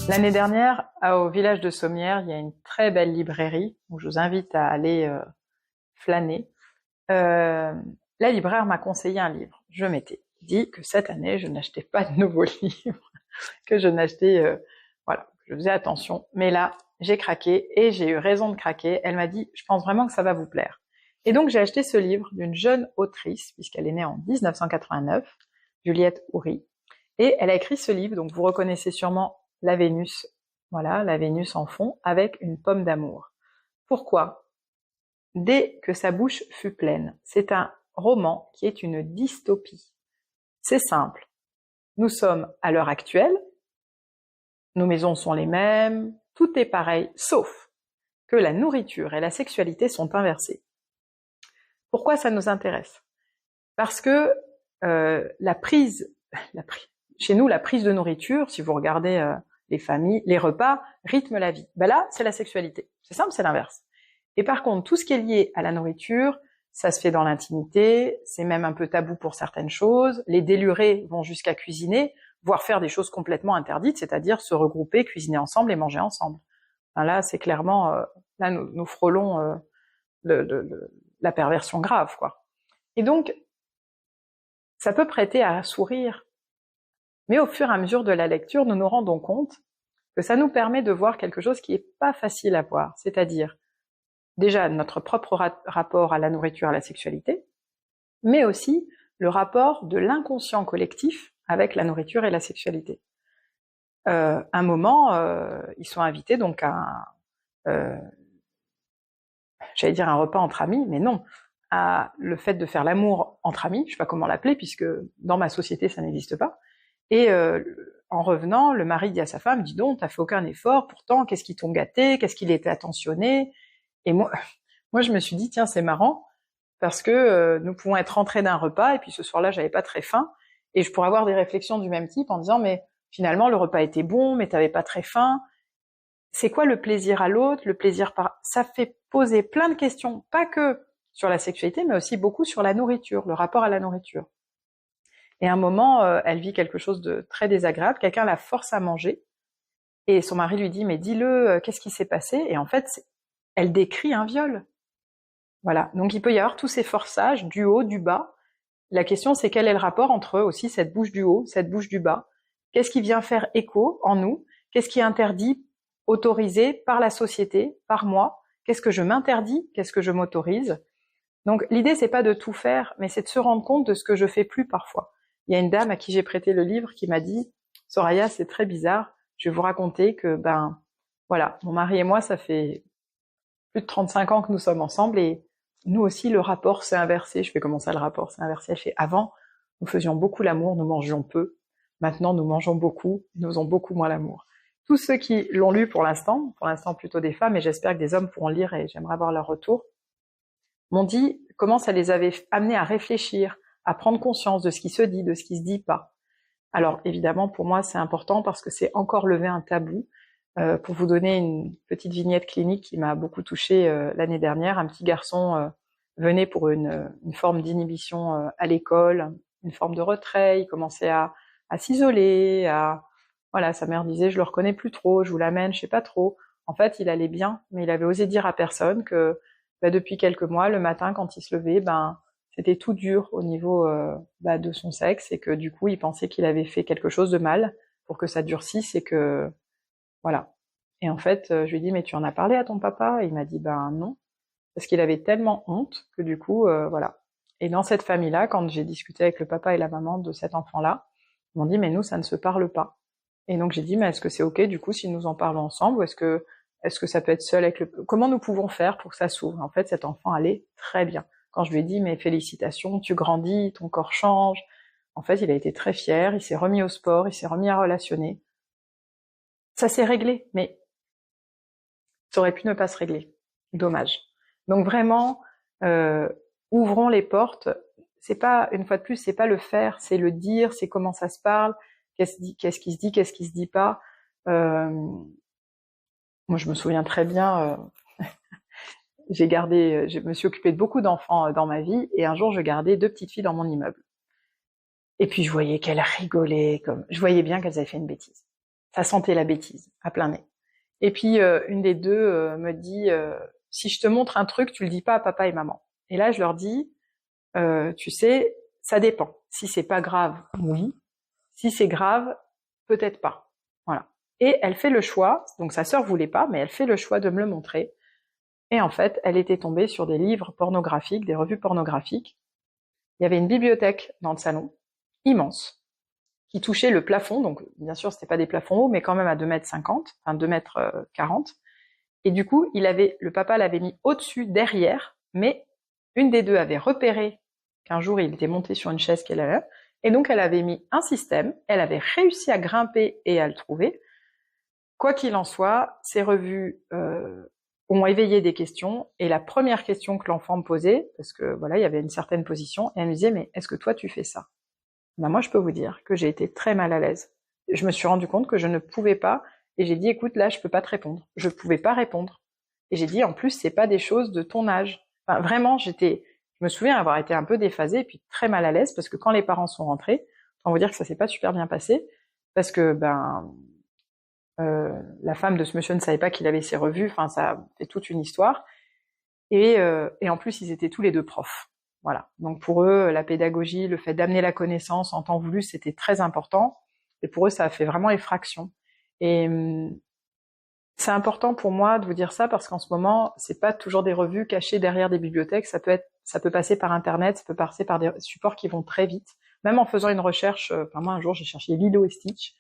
L'année dernière, au village de Sommières, il y a une très belle librairie où je vous invite à aller flâner. La libraire m'a conseillé un livre. Je m'étais dit que cette année, je n'achetais pas de nouveaux livres, que je n'achetais, voilà, je faisais attention. Mais là, j'ai craqué et j'ai eu raison de craquer. Elle m'a dit, je pense vraiment que ça va vous plaire. Et donc, j'ai acheté ce livre d'une jeune autrice, puisqu'elle est née en 1989, Juliette Houry. Et elle a écrit ce livre, donc vous reconnaissez sûrement la Vénus, voilà, la Vénus en fond, avec une pomme d'amour. Pourquoi ? Dès que sa bouche fut pleine. C'est un roman qui est une dystopie. C'est simple. Nous sommes à l'heure actuelle, nos maisons sont les mêmes, tout est pareil, sauf que la nourriture et la sexualité sont inversées. Pourquoi ça nous intéresse ? Parce que chez nous, la prise de nourriture, si vous regardez les familles, les repas, rythment la vie. Ben là, c'est la sexualité. C'est simple, c'est l'inverse. Et par contre, tout ce qui est lié à la nourriture, ça se fait dans l'intimité, c'est même un peu tabou pour certaines choses. Les délurés vont jusqu'à cuisiner, voire faire des choses complètement interdites, c'est-à-dire se regrouper, cuisiner ensemble et manger ensemble. Enfin, là, c'est clairement, là, nous frôlons la perversion grave, quoi. Et donc, ça peut prêter à sourire. Mais au fur et à mesure de la lecture, nous nous rendons compte que ça nous permet de voir quelque chose qui n'est pas facile à voir, c'est-à-dire déjà notre propre rapport à la nourriture, à la sexualité, mais aussi le rapport de l'inconscient collectif avec la nourriture et la sexualité. Un moment, ils sont invités donc à j'allais dire un repas entre amis, mais non, à le fait de faire l'amour entre amis, je sais pas comment l'appeler, puisque dans ma société ça n'existe pas. Et en revenant, le mari dit à sa femme, dis donc, t'as fait aucun effort, pourtant, qu'est-ce qu'ils t'ont gâté, qu'est-ce qu'il était attentionné. Et moi, je me suis dit, tiens, c'est marrant, parce que nous pouvons être rentrés d'un repas, et puis ce soir-là, j'avais pas très faim, et je pourrais avoir des réflexions du même type en disant, mais finalement, le repas était bon, mais t'avais pas très faim. C'est quoi le plaisir à l'autre, le plaisir par... Ça fait poser plein de questions, pas que sur la sexualité, mais aussi beaucoup sur la nourriture, le rapport à la nourriture. Et à un moment, elle vit quelque chose de très désagréable, quelqu'un la force à manger, et son mari lui dit, mais dis-le, qu'est-ce qui s'est passé ? Et en fait, elle décrit un viol. Voilà, donc il peut y avoir tous ces forçages, du haut, du bas. La question, c'est quel est le rapport entre aussi cette bouche du haut, cette bouche du bas ? Qu'est-ce qui vient faire écho en nous ? Qu'est-ce qui est interdit, autorisé par la société, par moi ? Qu'est-ce que je m'interdis ? Qu'est-ce que je m'autorise ? Donc l'idée, c'est pas de tout faire, mais c'est de se rendre compte de ce que je fais plus parfois. Il y a une dame à qui j'ai prêté le livre qui m'a dit « Soraya, c'est très bizarre, je vais vous raconter que, voilà, mon mari et moi, ça fait plus de 35 ans que nous sommes ensemble et nous aussi, le rapport s'est inversé. » Je fais « Comment ça, le rapport s'est inversé ?» Elle fait « Avant, nous faisions beaucoup l'amour, nous mangions peu. Maintenant, nous mangeons beaucoup, nous faisons beaucoup moins l'amour. » Tous ceux qui l'ont lu pour l'instant plutôt des femmes, et j'espère que des hommes pourront le lire et j'aimerais avoir leur retour, m'ont dit comment ça les avait amenés à réfléchir, à prendre conscience de ce qui se dit, de ce qui se dit pas. Alors évidemment, pour moi, c'est important parce que c'est encore lever un tabou. Pour vous donner une petite vignette clinique qui m'a beaucoup touchée l'année dernière, un petit garçon venait pour une forme d'inhibition à l'école, une forme de retrait, il commençait à s'isoler, voilà, sa mère disait « je le reconnais plus trop, je vous l'amène, je sais pas trop ». En fait, il allait bien, mais il avait osé dire à personne que depuis quelques mois, le matin, quand il se levait, c'était tout dur au niveau de son sexe et que du coup, il pensait qu'il avait fait quelque chose de mal pour que ça durcisse et que... Voilà. Et en fait, je lui ai dit « mais tu en as parlé à ton papa ?» Et il m'a dit « non », parce qu'il avait tellement honte que du coup, voilà. Et dans cette famille-là, quand j'ai discuté avec le papa et la maman de cet enfant-là, ils m'ont dit « mais nous, ça ne se parle pas ». Et donc j'ai dit « mais est-ce que c'est ok du coup si nous en parlons ensemble ou est-ce que ça peut être seul avec le... Comment nous pouvons faire pour que ça s'ouvre ?» En fait, cet enfant allait très bien. Quand je lui ai dit « mais félicitations, tu grandis, ton corps change », en fait, il a été très fier, il s'est remis au sport, il s'est remis à relationner. Ça s'est réglé, mais ça aurait pu ne pas se régler. Dommage. Donc vraiment, ouvrons les portes. C'est pas, une fois de plus, c'est pas le faire, c'est le dire, c'est comment ça se parle, qu'est-ce qui se dit, qu'est-ce qui se dit pas. Moi, je me souviens très bien, je me suis occupée de beaucoup d'enfants dans ma vie, et un jour, je gardais 2 petites filles dans mon immeuble. Et puis, je voyais qu'elles rigolaient, je voyais bien qu'elles avaient fait une bêtise. Ça sentait la bêtise, à plein nez. Et puis, une des deux me dit, si je te montre un truc, tu le dis pas à papa et maman. Et là, je leur dis, tu sais, ça dépend. Si c'est pas grave, oui. Si c'est grave, peut-être pas. Voilà. Et elle fait le choix, donc sa sœur voulait pas, mais elle fait le choix de me le montrer. Et en fait, elle était tombée sur des livres pornographiques, des revues pornographiques. Il y avait une bibliothèque dans le salon, immense, qui touchait le plafond, donc bien sûr c'était pas des plafonds hauts, mais quand même à 2,50 m, enfin 2,40 m. Et du coup, le papa l'avait mis au-dessus, derrière, mais une des deux avait repéré qu'un jour il était monté sur une chaise qu'elle avait, et donc elle avait mis un système, elle avait réussi à grimper et à le trouver. Quoi qu'il en soit, ces revues ont éveillé des questions, et la première question que l'enfant me posait, parce que voilà, il y avait une certaine position, et elle me disait, mais est-ce que toi tu fais ça? Ben moi je peux vous dire que j'ai été très mal à l'aise. Je me suis rendu compte que je ne pouvais pas, et j'ai dit, écoute, là je peux pas te répondre. Je pouvais pas répondre. Et j'ai dit, en plus, c'est pas des choses de ton âge. Enfin, vraiment, je me souviens avoir été un peu déphasée, et puis très mal à l'aise, parce que quand les parents sont rentrés, on va dire que ça s'est pas super bien passé, parce que la femme de ce monsieur ne savait pas qu'il avait ses revues, enfin ça fait toute une histoire. Et en plus, ils étaient tous les deux profs. Voilà. Donc pour eux, la pédagogie, le fait d'amener la connaissance en temps voulu, c'était très important. Et pour eux, ça a fait vraiment effraction. Et c'est important pour moi de vous dire ça parce qu'en ce moment, c'est pas toujours des revues cachées derrière des bibliothèques. Ça peut passer par Internet, ça peut passer par des supports qui vont très vite. Même en faisant une recherche, moi un jour j'ai cherché Lilo et Stitch.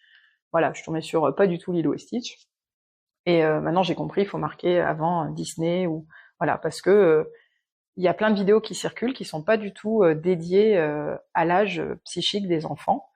Voilà, je tombais sur pas du tout Lilo et Stitch. Et maintenant j'ai compris, il faut marquer avant Disney ou voilà, parce que il y a plein de vidéos qui circulent qui sont pas du tout dédiées à l'âge psychique des enfants.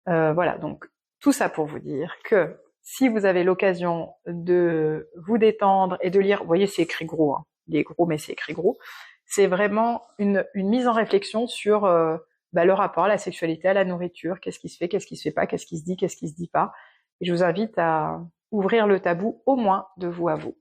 Voilà, donc tout ça pour vous dire que si vous avez l'occasion de vous détendre et de lire, vous voyez c'est écrit gros, hein, il est gros mais c'est écrit gros, c'est vraiment une mise en réflexion sur le rapport à la sexualité, à la nourriture, qu'est-ce qui se fait, qu'est-ce qui se fait pas, qu'est-ce qui se dit pas. Et je vous invite à ouvrir le tabou au moins de vous à vous.